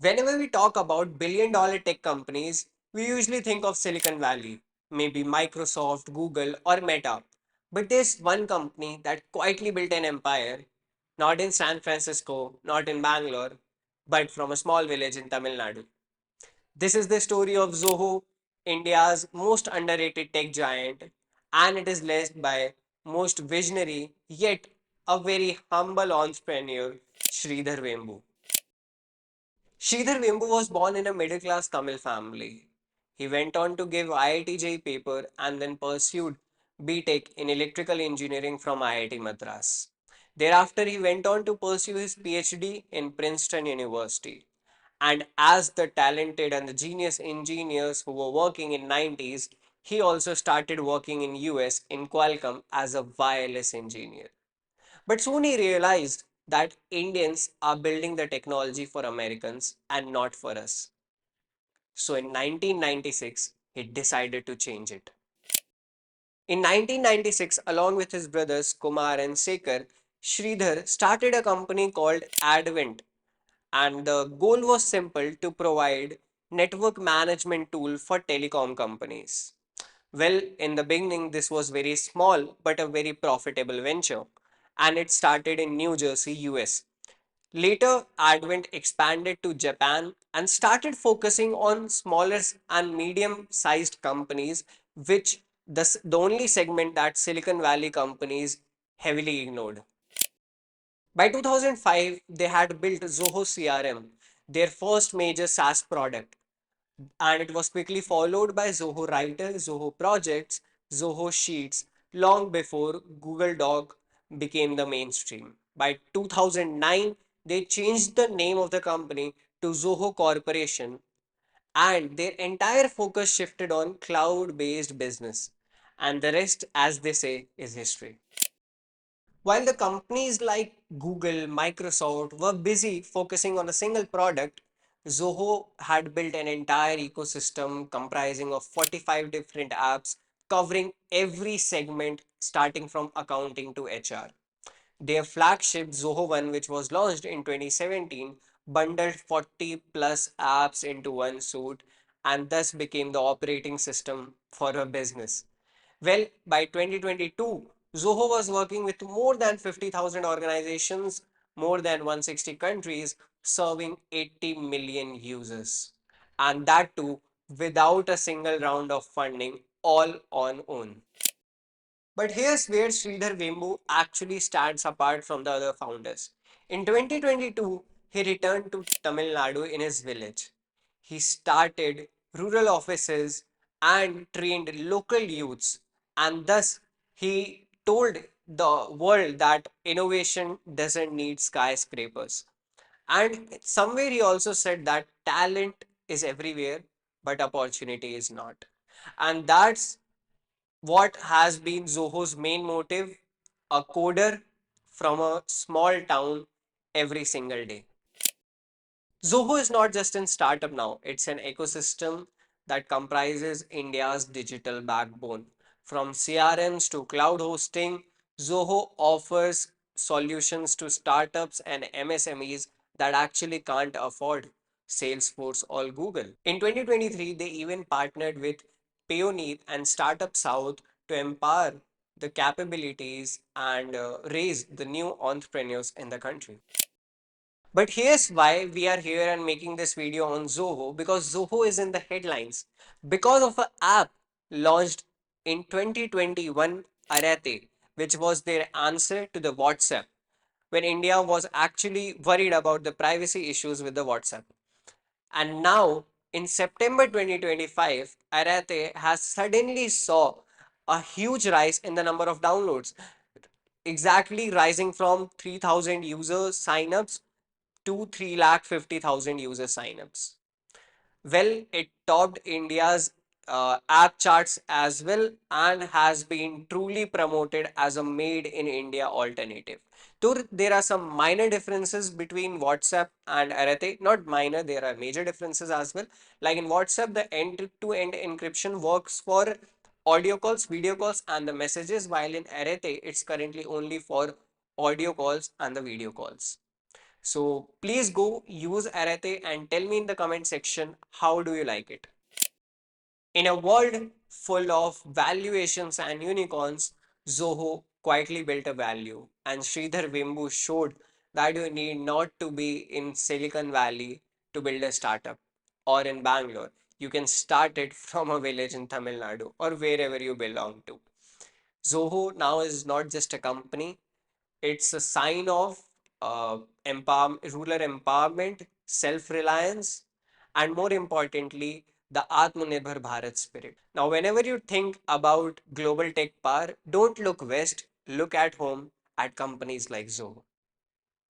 Whenever we talk about billion-dollar tech companies, we usually think of Silicon Valley, maybe Microsoft, Google, or Meta. But there's one company that quietly built an empire, not in San Francisco, not in Bangalore, but from a small village in Tamil Nadu. This is the story of Zoho, India's most underrated tech giant, and it is led by most visionary yet a very humble entrepreneur, Sridhar Vembu. Sridhar Vembu was born in a middle class Tamil family. He went on to give IIT JEE paper and then pursued BTech in electrical engineering from IIT Madras. Thereafter, he went on to pursue his PhD in Princeton University. And as the talented and the genius engineers who were working in 90s, he also started working in US in Qualcomm as a wireless engineer. But soon he realized that Indians are building the technology for Americans and not for us. So in 1996, he decided to change it. In 1996, along with his brothers Kumar and Sekhar, Sridhar started a company called Advent, and the goal was simple to provide network management tool for telecom companies. Well, in the beginning, this was very small but a very profitable venture, and it started in New Jersey, US. Later, Advent expanded to Japan and started focusing on smaller and medium sized companies, which the only segment that Silicon Valley companies heavily ignored. By 2005, they had built Zoho CRM, their first major SaaS product, and it was quickly followed by Zoho Writer, Zoho Projects, Zoho Sheets, long before Google Doc became the mainstream. By 2009, they changed the name of the company to Zoho Corporation, and their entire focus shifted on cloud based business. And the rest, as they say, is history. While the companies like Google, Microsoft were busy focusing on a single product, Zoho had built an entire ecosystem comprising of 45 different apps covering every segment starting from accounting to HR. Their flagship Zoho One, which was launched in 2017, bundled 40 plus apps into one suite and thus became the operating system for a business. Well, by 2022, Zoho was working with more than 50,000 organizations, more than 160 countries, serving 80 million users. And that too without a single round of funding, all on own. But here's where Sridhar Vembu actually stands apart from the other founders. In 2022, he returned to Tamil Nadu in his village. He started rural offices and trained local youths, and thus he told the world that innovation doesn't need skyscrapers. And somewhere he also said that talent is everywhere, but opportunity is not. And that's what has been Zoho's main motive, a coder from a small town every single day. Zoho is not just a startup now, it's an ecosystem that comprises India's digital backbone. From CRMs to cloud hosting, Zoho offers solutions to startups and MSMEs that actually can't afford Salesforce or Google. In 2023, they even partnered with Payoneer and Startup South to empower the capabilities and raise the new entrepreneurs in the country. But here's why we are here and making this video on Zoho, because Zoho is in the headlines because of an app launched in 2021, Arattai, which was their answer to the WhatsApp when India was actually worried about the privacy issues with the WhatsApp. And now in September 2025, Arattai has suddenly saw a huge rise in the number of downloads, exactly rising from 3,000 user signups to 3,50,000 user signups. Well, it topped India's app charts as well and has been truly promoted as a made in India alternative. Though there are some minor differences between WhatsApp and Arattai, not minor, there are major differences as well. Like in WhatsApp, the end to end encryption works for audio calls, video calls, and the messages, while in Arattai, it's currently only for audio calls and the video calls. So please go use Arate and tell me in the comment section how do you like it. In a world full of valuations and unicorns, Zoho quietly built a value, and Sridhar Vembu showed that you need not to be in Silicon Valley to build a startup or in Bangalore. You can start it from a village in Tamil Nadu or wherever you belong to. Zoho now is not just a company, it's a sign of rural empowerment, self reliance, and more importantly, the Atmanirbhar Bharat spirit. Now, whenever you think about global tech power, don't look west, look at home at companies like Zoho.